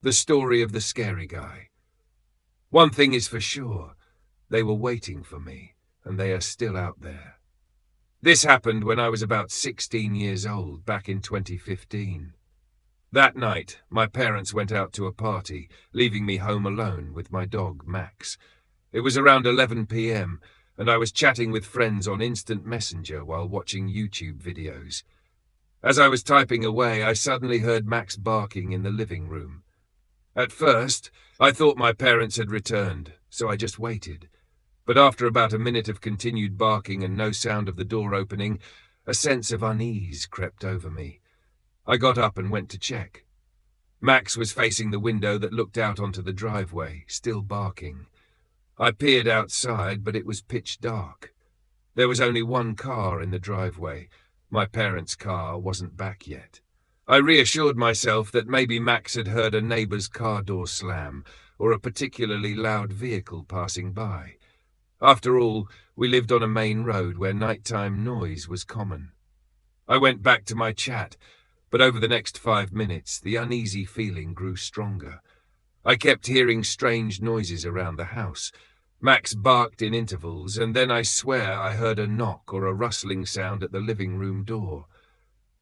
The story of the scary guy. One thing is for sure, they were waiting for me, and they are still out there. This happened when I was about 16 years old, back in 2015. That night, my parents went out to a party, leaving me home alone with my dog, Max. It was around 11 p.m., and I was chatting with friends on Instant Messenger while watching YouTube videos. As I was typing away, I suddenly heard Max barking in the living room. At first, I thought my parents had returned, so I just waited. But after about a minute of continued barking and no sound of the door opening, a sense of unease crept over me. I got up and went to check. Max was facing the window that looked out onto the driveway, still barking. I peered outside, but it was pitch dark. There was only one car in the driveway. My parents' car wasn't back yet. I reassured myself that maybe Max had heard a neighbor's car door slam or a particularly loud vehicle passing by. After all, we lived on a main road where nighttime noise was common. I went back to my chat, but over the next 5 minutes, the uneasy feeling grew stronger. I kept hearing strange noises around the house. Max barked in intervals, and then I swear I heard a knock or a rustling sound at the living room door.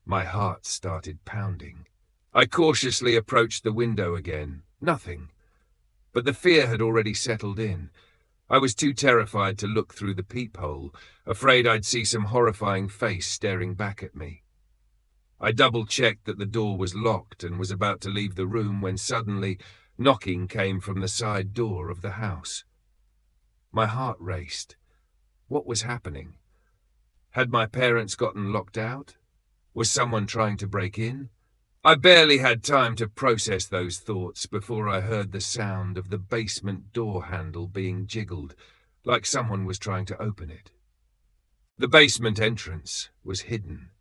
My heart started pounding. I cautiously approached the window again. Nothing. But the fear had already settled in. I was too terrified to look through the peephole, afraid I'd see some horrifying face staring back at me. I double-checked that the door was locked and was about to leave the room when suddenly knocking came from the side door of the house. My heart raced. What was happening? Had my parents gotten locked out? Was someone trying to break in? I barely had time to process those thoughts before I heard the sound of the basement door handle being jiggled, like someone was trying to open it. The basement entrance was hidden.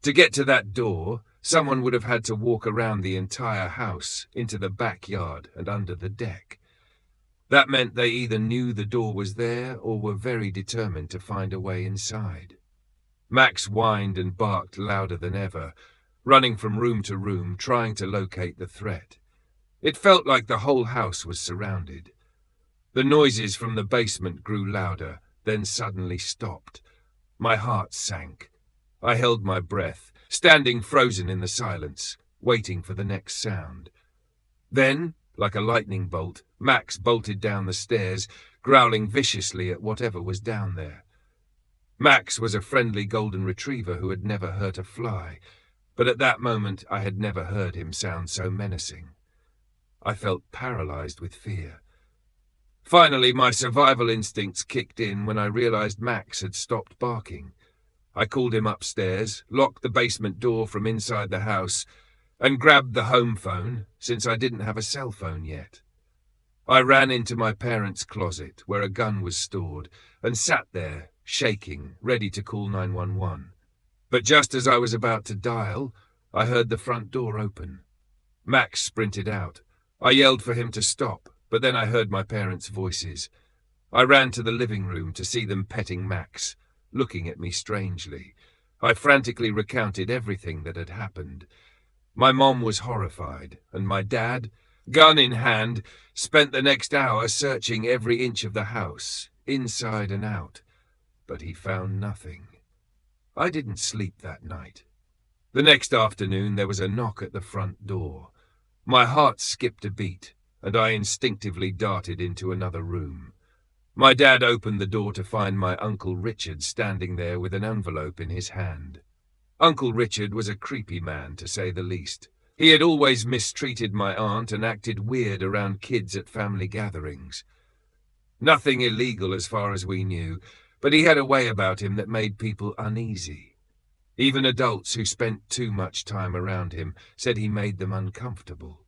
To get to that door, someone would have had to walk around the entire house, into the backyard and under the deck. That meant they either knew the door was there or were very determined to find a way inside. Max whined and barked louder than ever, running from room to room, trying to locate the threat. It felt like the whole house was surrounded. The noises from the basement grew louder, then suddenly stopped. My heart sank. I held my breath, standing frozen in the silence, waiting for the next sound. Then, like a lightning bolt, Max bolted down the stairs, growling viciously at whatever was down there. Max was a friendly golden retriever who had never hurt a fly, but at that moment I had never heard him sound so menacing. I felt paralyzed with fear. Finally, my survival instincts kicked in when I realized Max had stopped barking. I called him upstairs, locked the basement door from inside the house, and grabbed the home phone, since I didn't have a cell phone yet. I ran into my parents' closet, where a gun was stored, and sat there, shaking, ready to call 911. But just as I was about to dial, I heard the front door open. Max sprinted out. I yelled for him to stop, but then I heard my parents' voices. I ran to the living room to see them petting Max, looking at me strangely. I frantically recounted everything that had happened. My mom was horrified, and my dad, gun in hand, spent the next hour searching every inch of the house, inside and out. But he found nothing. I didn't sleep that night. The next afternoon there was a knock at the front door. My heart skipped a beat, and I instinctively darted into another room. My dad opened the door to find my Uncle Richard standing there with an envelope in his hand. Uncle Richard was a creepy man, to say the least. He had always mistreated my aunt and acted weird around kids at family gatherings. Nothing illegal as far as we knew, but he had a way about him that made people uneasy. Even adults who spent too much time around him said he made them uncomfortable.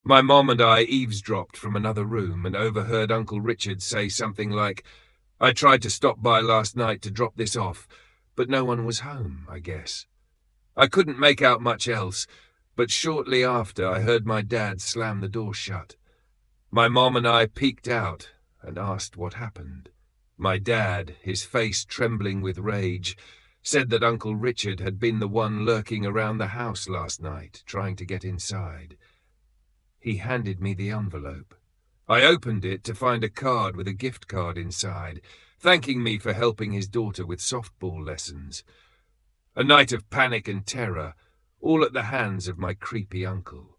My mom and I eavesdropped from another room and overheard Uncle Richard say something like, "I tried to stop by last night to drop this off, but no one was home, I guess." I couldn't make out much else, but shortly after I heard my dad slam the door shut. My mom and I peeked out and asked what happened. My dad, his face trembling with rage, said that Uncle Richard had been the one lurking around the house last night, trying to get inside. He handed me the envelope. I opened it to find a card with a gift card inside, thanking me for helping his daughter with softball lessons. A night of panic and terror, all at the hands of my creepy uncle.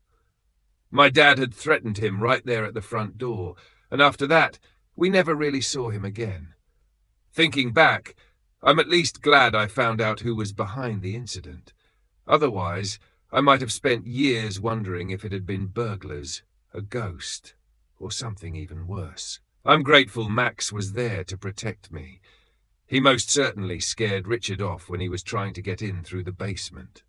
My dad had threatened him right there at the front door, and after that, we never really saw him again. Thinking back, I'm at least glad I found out who was behind the incident. Otherwise, I might have spent years wondering if it had been burglars, a ghost, or something even worse. I'm grateful Max was there to protect me. He most certainly scared Richard off when he was trying to get in through the basement.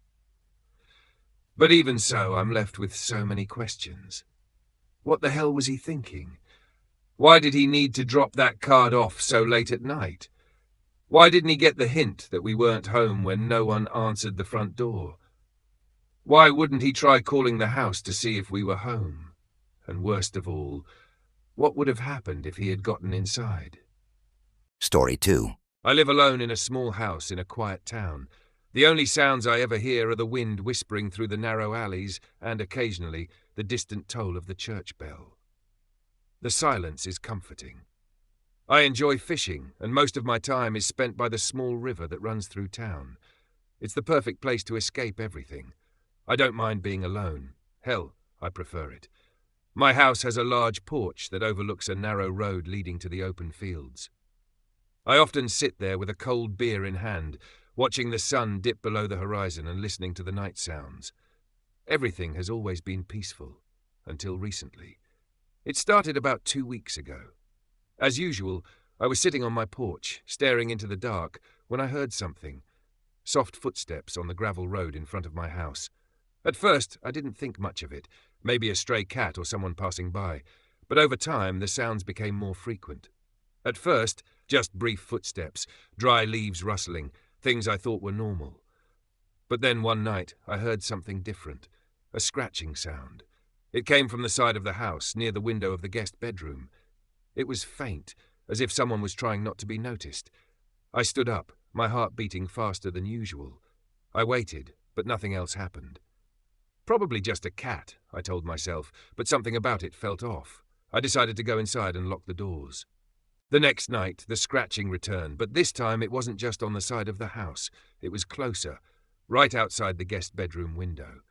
But even so, I'm left with so many questions. What the hell was he thinking? Why did he need to drop that card off so late at night? Why didn't he get the hint that we weren't home when no one answered the front door? Why wouldn't he try calling the house to see if we were home? And worst of all, what would have happened if he had gotten inside? Story 2. I live alone in a small house in a quiet town. The only sounds I ever hear are the wind whispering through the narrow alleys and, occasionally, the distant toll of the church bell. The silence is comforting. I enjoy fishing, and most of my time is spent by the small river that runs through town. It's the perfect place to escape everything. I don't mind being alone. Hell, I prefer it. My house has a large porch that overlooks a narrow road leading to the open fields. I often sit there with a cold beer in hand, watching the sun dip below the horizon and listening to the night sounds. Everything has always been peaceful, until recently. It started about 2 weeks ago. As usual, I was sitting on my porch, staring into the dark, when I heard something. Soft footsteps on the gravel road in front of my house. At first, I didn't think much of it, maybe a stray cat or someone passing by, but over time the sounds became more frequent. At first, just brief footsteps, dry leaves rustling, things I thought were normal. But then one night I heard something different, a scratching sound. It came from the side of the house, near the window of the guest bedroom. It was faint, as if someone was trying not to be noticed. I stood up, my heart beating faster than usual. I waited, but nothing else happened. Probably just a cat, I told myself, but something about it felt off. I decided to go inside and lock the doors. The next night, the scratching returned, but this time it wasn't just on the side of the house. It was closer, right outside the guest bedroom window.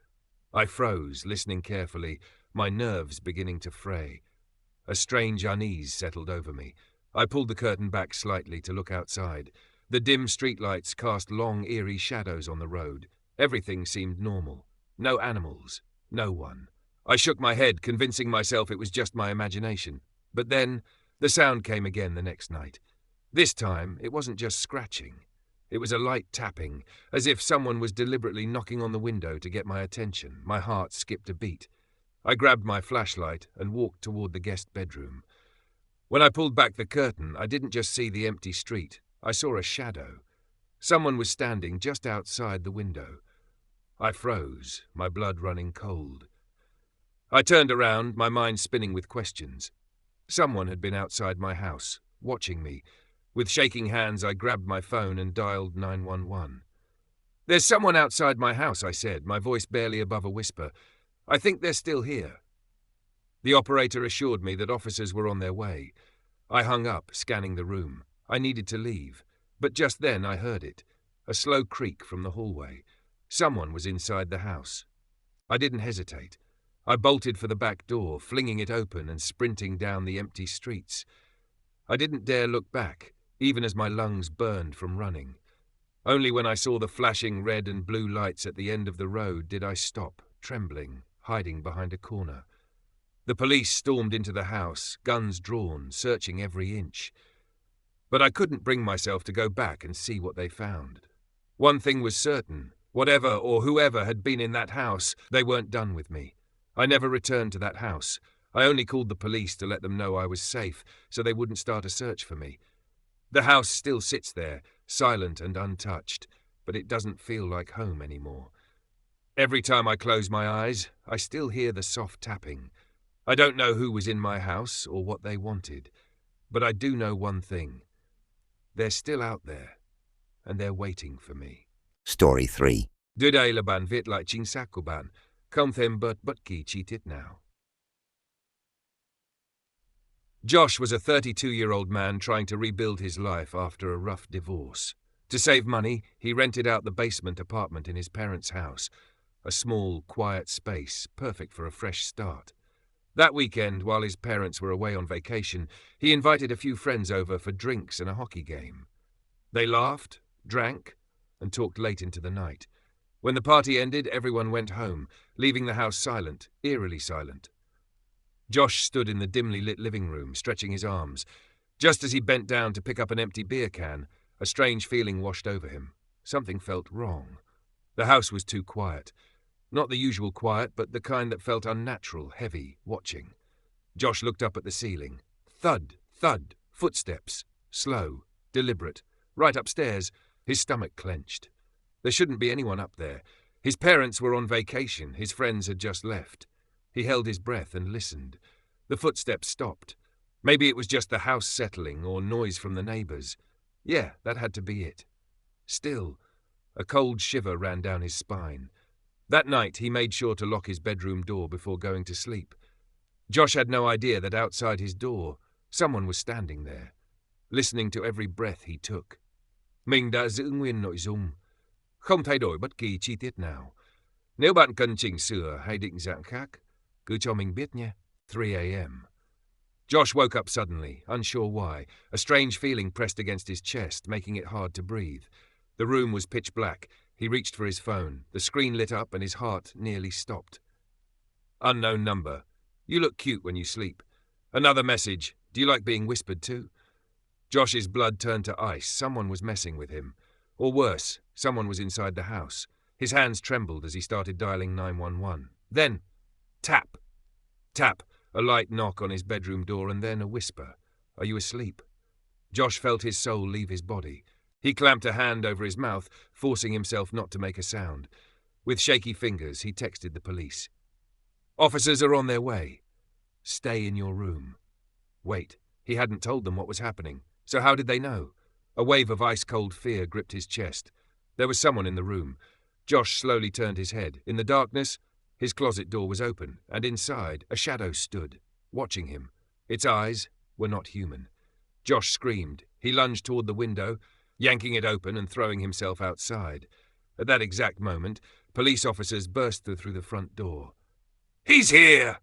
I froze, listening carefully, my nerves beginning to fray. A strange unease settled over me. I pulled the curtain back slightly to look outside. The dim streetlights cast long, eerie shadows on the road. Everything seemed normal. No animals. No one. I shook my head, convincing myself it was just my imagination. But then, the sound came again the next night. This time, it wasn't just scratching. It was a light tapping, as if someone was deliberately knocking on the window to get my attention. My heart skipped a beat. I grabbed my flashlight and walked toward the guest bedroom. When I pulled back the curtain, I didn't just see the empty street. I saw a shadow. Someone was standing just outside the window. I froze, my blood running cold. I turned around, my mind spinning with questions. Someone had been outside my house, watching me. With shaking hands, I grabbed my phone and dialed 911. "There's someone outside my house," I said, my voice barely above a whisper. "I think they're still here." The operator assured me that officers were on their way. I hung up, scanning the room. I needed to leave, but just then I heard it, a slow creak from the hallway. Someone was inside the house. I didn't hesitate. I bolted for the back door, flinging it open and sprinting down the empty streets. I didn't dare look back, even as my lungs burned from running. Only when I saw the flashing red and blue lights at the end of the road did I stop, trembling, hiding behind a corner. The police stormed into the house, guns drawn, searching every inch. But I couldn't bring myself to go back and see what they found. One thing was certain. Whatever or whoever had been in that house, they weren't done with me. I never returned to that house. I only called the police to let them know I was safe, so they wouldn't start a search for me. The house still sits there, silent and untouched, but it doesn't feel like home anymore. Every time I close my eyes, I still hear the soft tapping. I don't know who was in my house or what they wanted, but I do know one thing. They're still out there, and they're waiting for me. Story 3. Dudai laban vit like ching sakuban, come them but ki cheated now. Josh was a 32-year-old man trying to rebuild his life after a rough divorce. To save money, he rented out the basement apartment in his parents' house, a small, quiet space, perfect for a fresh start. That weekend, while his parents were away on vacation, he invited a few friends over for drinks and a hockey game. They laughed, drank, and talked late into the night. When the party ended, everyone went home, leaving the house silent, eerily silent. Josh stood in the dimly lit living room, stretching his arms. Just as he bent down to pick up an empty beer can, a strange feeling washed over him. Something felt wrong. The house was too quiet. Not the usual quiet, but the kind that felt unnatural, heavy, watching. Josh looked up at the ceiling. Thud, thud, footsteps. Slow, deliberate. Right upstairs, his stomach clenched. There shouldn't be anyone up there. His parents were on vacation, his friends had just left. He held his breath and listened. The footsteps stopped. Maybe it was just the house settling or noise from the neighbors. Yeah, that had to be it. Still, a cold shiver ran down his spine. That night, he made sure to lock his bedroom door before going to sleep. Josh had no idea that outside his door, someone was standing there, listening to every breath he took. Mình đã giữ nguyên nội dung, không thay đổi bất kỳ chi tiết nào. Nếu bạn cần chỉnh sửa hay định dạng khác, cứ cho mình biết nhé. 3 a.m. Josh woke up suddenly, unsure why. A strange feeling pressed against his chest, making it hard to breathe. The room was pitch black. He reached for his phone. The screen lit up and his heart nearly stopped. Unknown number. You look cute when you sleep. Another message. Do you like being whispered to? Josh's blood turned to ice. Someone was messing with him. Or worse, someone was inside the house. His hands trembled as he started dialing 911. Then, tap. Tap. A light knock on his bedroom door and then a whisper. Are you asleep? Josh felt his soul leave his body. He clamped a hand over his mouth, forcing himself not to make a sound. With shaky fingers, he texted the police. Officers are on their way. Stay in your room. Wait, he hadn't told them what was happening. So how did they know? A wave of ice-cold fear gripped his chest. There was someone in the room. Josh slowly turned his head. In the darkness, his closet door was open, and inside, a shadow stood, watching him. Its eyes were not human. Josh screamed. He lunged toward the window, yanking it open and throwing himself outside. At that exact moment, police officers burst through the front door. He's here!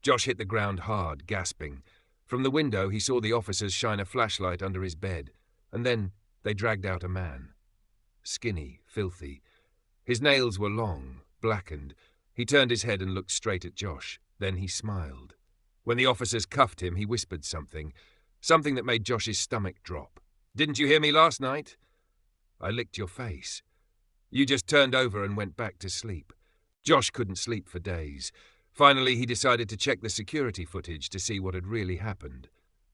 Josh hit the ground hard, gasping. From the window, he saw the officers shine a flashlight under his bed, and then they dragged out a man. Skinny, filthy. His nails were long, blackened. He turned his head and looked straight at Josh. Then he smiled. When the officers cuffed him, he whispered something that made Josh's stomach drop. Didn't you hear me last night? I licked your face. You just turned over and went back to sleep. Josh couldn't sleep for days. Finally, he decided to check the security footage to see what had really happened.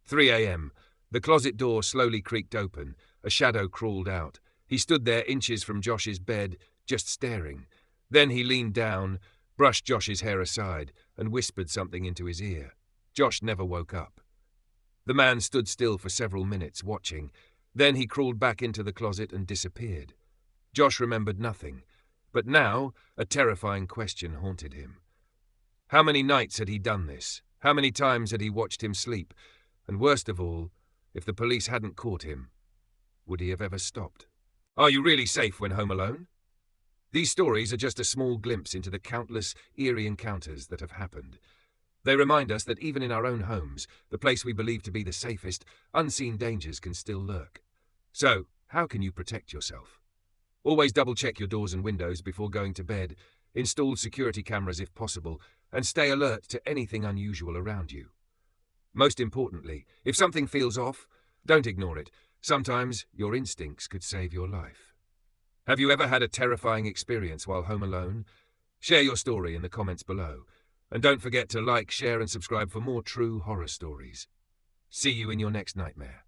3 a.m. The closet door slowly creaked open. A shadow crawled out. He stood there inches from Josh's bed, just staring. Then he leaned down, brushed Josh's hair aside, and whispered something into his ear. Josh never woke up. The man stood still for several minutes, watching. Then he crawled back into the closet and disappeared. Josh remembered nothing, but now a terrifying question haunted him. How many nights had he done this? How many times had he watched him sleep? And worst of all, if the police hadn't caught him, would he have ever stopped? Are you really safe when home alone? These stories are just a small glimpse into the countless, eerie encounters that have happened. They remind us that even in our own homes, the place we believe to be the safest, unseen dangers can still lurk. So, how can you protect yourself? Always double-check your doors and windows before going to bed, install security cameras if possible, and stay alert to anything unusual around you. Most importantly, if something feels off, don't ignore it. Sometimes your instincts could save your life. Have you ever had a terrifying experience while home alone? Share your story in the comments below. And don't forget to like, share and subscribe for more true horror stories. See you in your next nightmare.